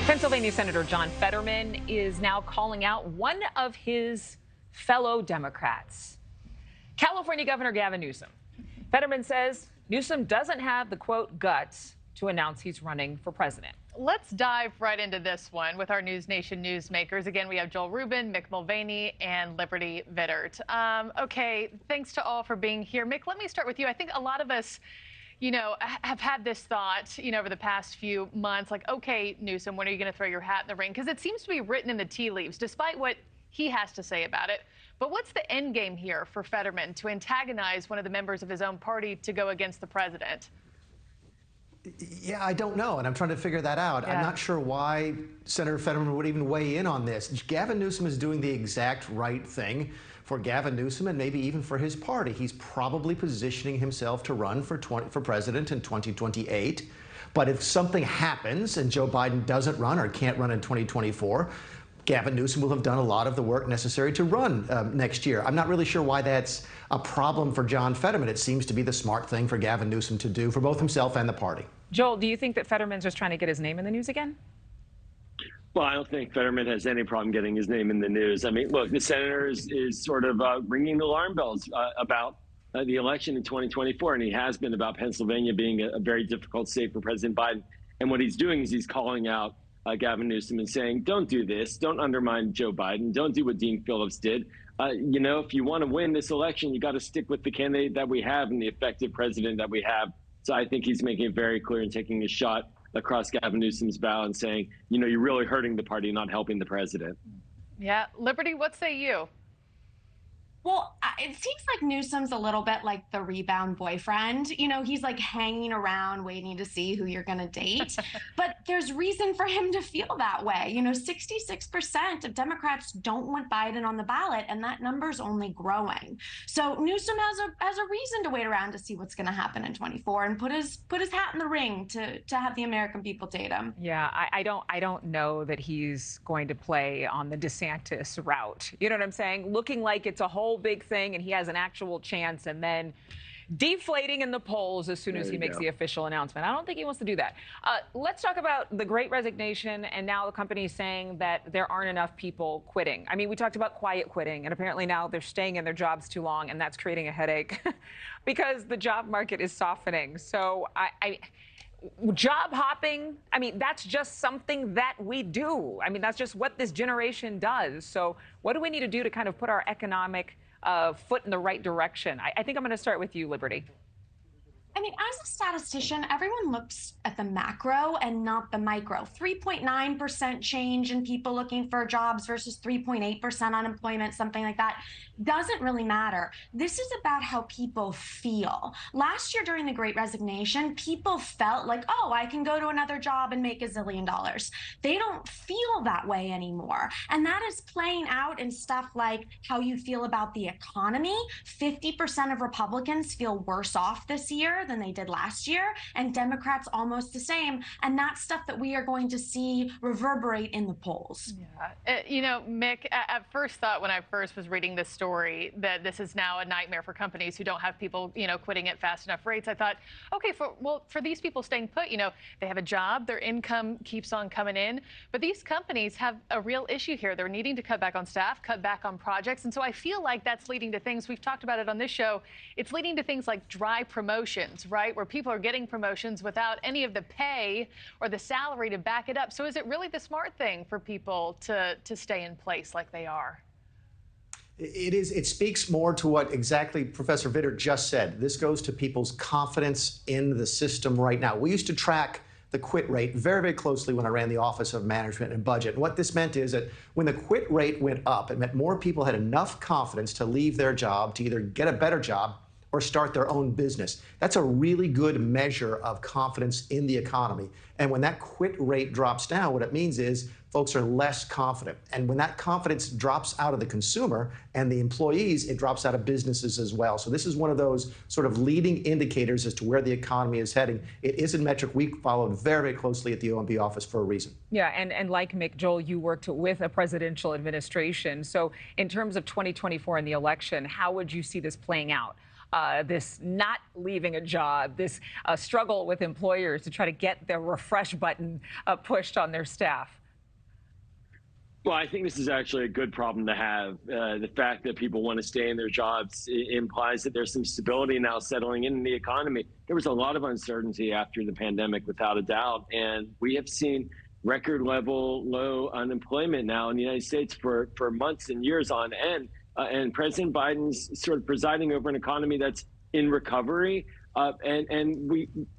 Pennsylvania Senator John Fetterman is now calling out one of his fellow Democrats, California Governor Gavin Newsom. Fetterman says Newsom doesn't have the, quote, guts to announce he's running for president. Let's dive right into this one with our NewsNation newsmakers. Again, we have Joel Rubin, Mick Mulvaney, and Liberty Vittert. Okay, thanks to all for being here. Mick, let me start with you. I think a lot of us, have had this thought, over the past few months, like, okay, Newsom, when are you going to throw your hat in the ring? Because it seems to be written in the tea leaves, despite what he has to say about it. But what's the end game here for Fetterman to antagonize one of the members of his own party to go against the president? Yeah, I don't know, and I'm trying to figure that out. I'm not sure why Senator Fetterman would even weigh in on this. Gavin Newsom is doing the exact right thing for Gavin Newsom and maybe even for his party. He's probably positioning himself to run for president in 2028. But if something happens and Joe Biden doesn't run or can't run in 2024, Gavin Newsom will have done a lot of the work necessary to run next year. I'm not really sure why that's a problem for John Fetterman. It seems to be the smart thing for Gavin Newsom to do for both himself and the party. Joel, do you think that Fetterman's just trying to get his name in the news again? Well, I don't think Fetterman has any problem getting his name in the news. I mean, look, the senator is sort of ringing the alarm bells about the election in 2024, and he has been about Pennsylvania being a very difficult state for President Biden. And what he's doing is he's calling out Gavin Newsom and saying, don't do this, don't undermine Joe Biden, don't do what Dean Phillips did. If you want to win this election, you got to stick with the candidate that we have and the effective president that we have. So I think he's making it very clear and taking a shot across Gavin Newsom's bow and saying, you're really hurting the party, not helping the president. Yeah. Liberty, what say you? Well, it seems like Newsom's a little bit like the rebound boyfriend. He's like hanging around waiting to see who you're going to date. But there's reason for him to feel that way. 66% of Democrats don't want Biden on the ballot, and that number's only growing. So Newsom has a reason to wait around to see what's going to happen in 24 and put his hat in the ring to have the American people date him. Yeah, I don't know that he's going to play on the DeSantis route. You know what I'm saying? Looking like it's a whole big thing and he has an actual chance and then deflating in the polls as soon as he makes the official announcement. I don't think he wants to do that. Let's talk about the Great Resignation and now the company saying that there aren't enough people quitting. I mean, we talked about quiet quitting, and apparently now they're staying in their jobs too long, and that's creating a headache because the job market is softening. So job hopping, I mean, that's just something that we do. I mean, that's just what this generation does. So what do we need to do to kind of put our economic foot in the right direction? I think I'm going to start with you, Liberty. I mean, as a statistician, everyone looks at the macro and not the micro. 3.9% change in people looking for jobs versus 3.8% unemployment, something like that, doesn't really matter. This is about how people feel. Last year during the Great Resignation, people felt like, oh, I can go to another job and make $1 zillion. They don't feel that way anymore. And that is playing out in stuff like how you feel about the economy. 50% of Republicans feel worse off this year than they did last year, and Democrats almost the same. And that's stuff that we are going to see reverberate in the polls. Yeah. Mick, at first thought when I first was reading this story that this is now a nightmare for companies who don't have people, quitting at fast enough rates, I thought, okay, for these people staying put, they have a job, their income keeps on coming in, but these companies have a real issue here. They're needing to cut back on staff, cut back on projects. And so I feel like that's leading to things, we've talked about it on this show, it's leading to things like dry promotions, right? Where people are getting promotions without any of the pay or the salary to back it up. So is it really the smart thing for people to stay in place like they are? It is. It speaks more to what exactly Professor Vittert just said. This goes to people's confidence in the system right now. We used to track the quit rate very, very closely when I ran the Office of Management and Budget. And what this meant is that when the quit rate went up, it meant more people had enough confidence to leave their job, to either get a better job or start their own business. That's a really good measure of confidence in the economy. And when that quit rate drops down, what it means is folks are less confident. And when that confidence drops out of the consumer and the employees, it drops out of businesses as well. So this is one of those sort of leading indicators as to where the economy is heading. It is a metric we followed very, very closely at the OMB office for a reason. Yeah, and like Mick, Joel, you worked with a presidential administration. So in terms of 2024 and the election, how would you see this playing out? this not leaving a job, this struggle with employers to try to get the refresh button pushed on their staff? Well, I think this is actually a good problem to have. The fact that people want to stay in their jobs implies that there's some stability now settling in the economy. There was a lot of uncertainty after the pandemic, without a doubt, and we have seen record level low unemployment now in the United States for months and years on end. And President Biden's sort of presiding over an economy that's in recovery.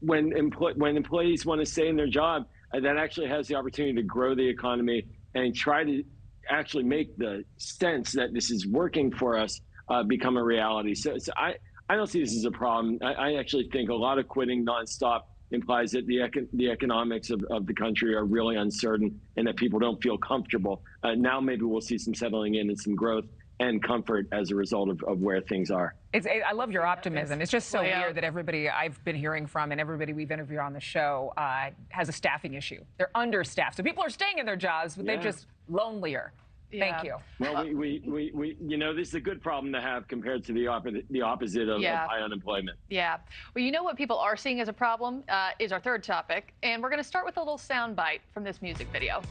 When employees want to stay in their job, that actually has the opportunity to grow the economy and try to actually make the sense that this is working for us become a reality. So I don't see this as a problem. I actually think a lot of quitting nonstop implies that the economics of the country are really uncertain and that people don't feel comfortable. Now maybe we'll see some settling in and some growth and comfort as a result of where things are. I love your optimism. It's just so weird that everybody I've been hearing from and everybody we've interviewed on the show has a staffing issue. They're understaffed. So people are staying in their jobs, but they're just lonelier. Thank you. Well, we you know, this is a good problem to have compared to the opposite of high unemployment. Yeah. Well, you know what people are seeing as a problem is our third topic. And we're going to start with a little soundbite from this music video.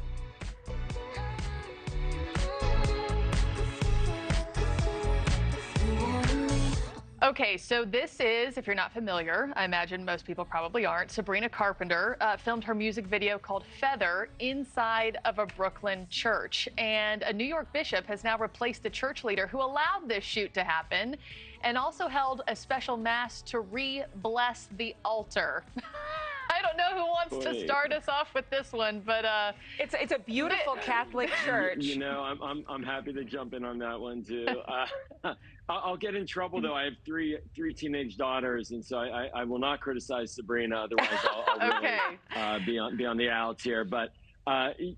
Okay, so this is, if you're not familiar, I imagine most people probably aren't, Sabrina Carpenter filmed her music video called Feather inside of a Brooklyn church. And a New York bishop has now replaced the church leader who allowed this shoot to happen and also held a special mass to re-bless the altar. I don't know who wants to start us off with this one, but it's a beautiful Catholic church. You know, I'm happy to jump in on that one too. I'll get in trouble though. I have three teenage daughters, and so I will not criticize Sabrina. Otherwise, I'll really be on the outs here. But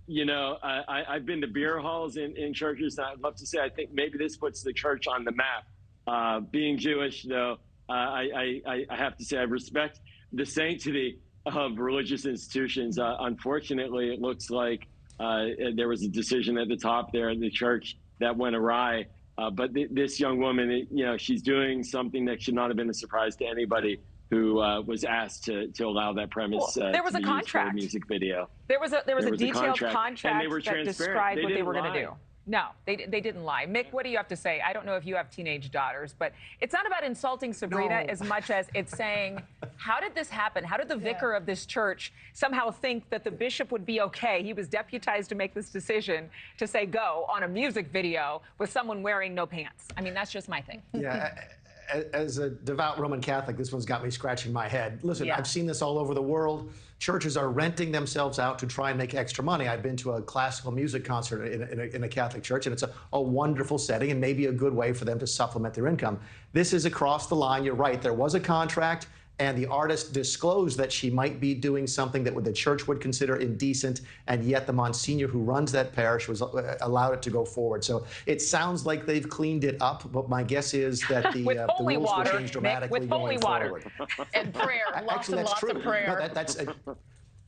you know, I've been to beer halls in churches. And I'd love to say I think maybe this puts the church on the map. Being Jewish, though, I have to say I respect the sanctity of religious institutions. Unfortunately, it looks like there was a decision at the top there in the church that went awry. But this young woman, you know, she's doing something that should not have been a surprise to anybody who was asked to allow that premise there was to a be contract. Used for a music video. There was a detailed contract and they were that transparent. described what they were going to lie. do. No, they didn't lie. Mick, what do you have to say? I don't know if you have teenage daughters, but it's not about insulting Sabrina as much as it's saying, how did this happen? How did the vicar of this church somehow think that the bishop would be okay? He was deputized to make this decision to say go on a music video with someone wearing no pants. I mean, that's just my thing. Yeah. As a devout Roman Catholic, this one's got me scratching my head. Listen, I've seen this all over the world. Churches are renting themselves out to try and make extra money. I've been to a classical music concert in a Catholic church, and it's a wonderful setting and maybe a good way for them to supplement their income. This is across the line. You're right. There was a contract, and the artist disclosed that she might be doing something that the church would consider indecent, and yet the Monsignor who runs that parish was allowed it to go forward. So it sounds like they've cleaned it up, but my guess is that the rules will change dramatically going forward. And prayer, lots and lots of prayer. No,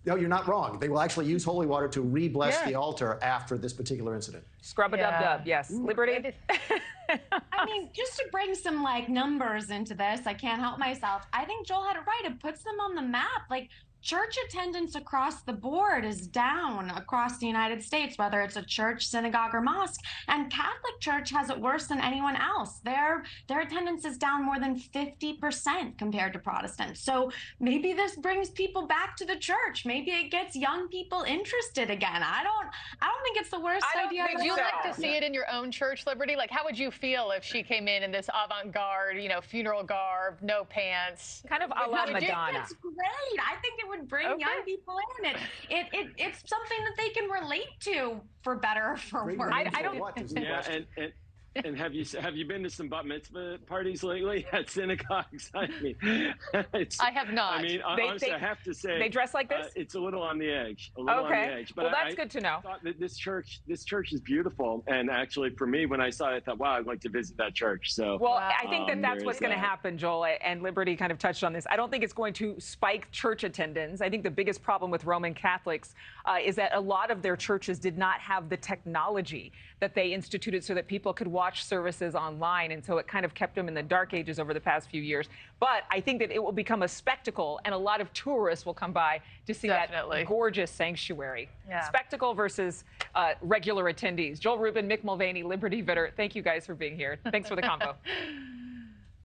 no, you're not wrong. They will actually use holy water to re-bless the altar after this particular incident. Scrub-a-dub-dub, yes. Liberty? I mean, just to bring some like numbers into this, I can't help myself. I think Joel had it right. It puts them on the map. Like, church attendance across the board is down across the United States, whether it's a church, synagogue, or mosque. And Catholic Church has it worse than anyone else. Their attendance is down more than 50% compared to Protestants. So maybe this brings people back to the church. Maybe it gets young people interested again. I don't think it's the worst idea. Would you like to see it in your own church, Liberty? Like, how would you feel if she came in this avant-garde, you know, funeral garb, no pants? Kind of a la Madonna. It's great. I think it would bring young people in. It's something that they can relate to, for better or for worse. I don't. And have you been to some bat mitzvah parties lately at synagogues? I mean, I have not. I mean, honestly, I have to say they dress like this. It's a little on the edge. A little on the edge. But well, that's good to know. I thought that this church is beautiful, and actually, for me, when I saw it, I thought, wow, I'd like to visit that church. So, well, I think that's what's going to happen, Joel. And Liberty kind of touched on this. I don't think it's going to spike church attendance. I think the biggest problem with Roman Catholics is that a lot of their churches did not have the technology that they instituted so that people could watch watch services online, and so it kind of kept them in the dark ages over the past few years. But I think that it will become a spectacle, and a lot of tourists will come by to see that gorgeous sanctuary. Yeah. Spectacle versus regular attendees. Joel Rubin, Mick Mulvaney, Liberty Vitter, thank you guys for being here. Thanks for the combo.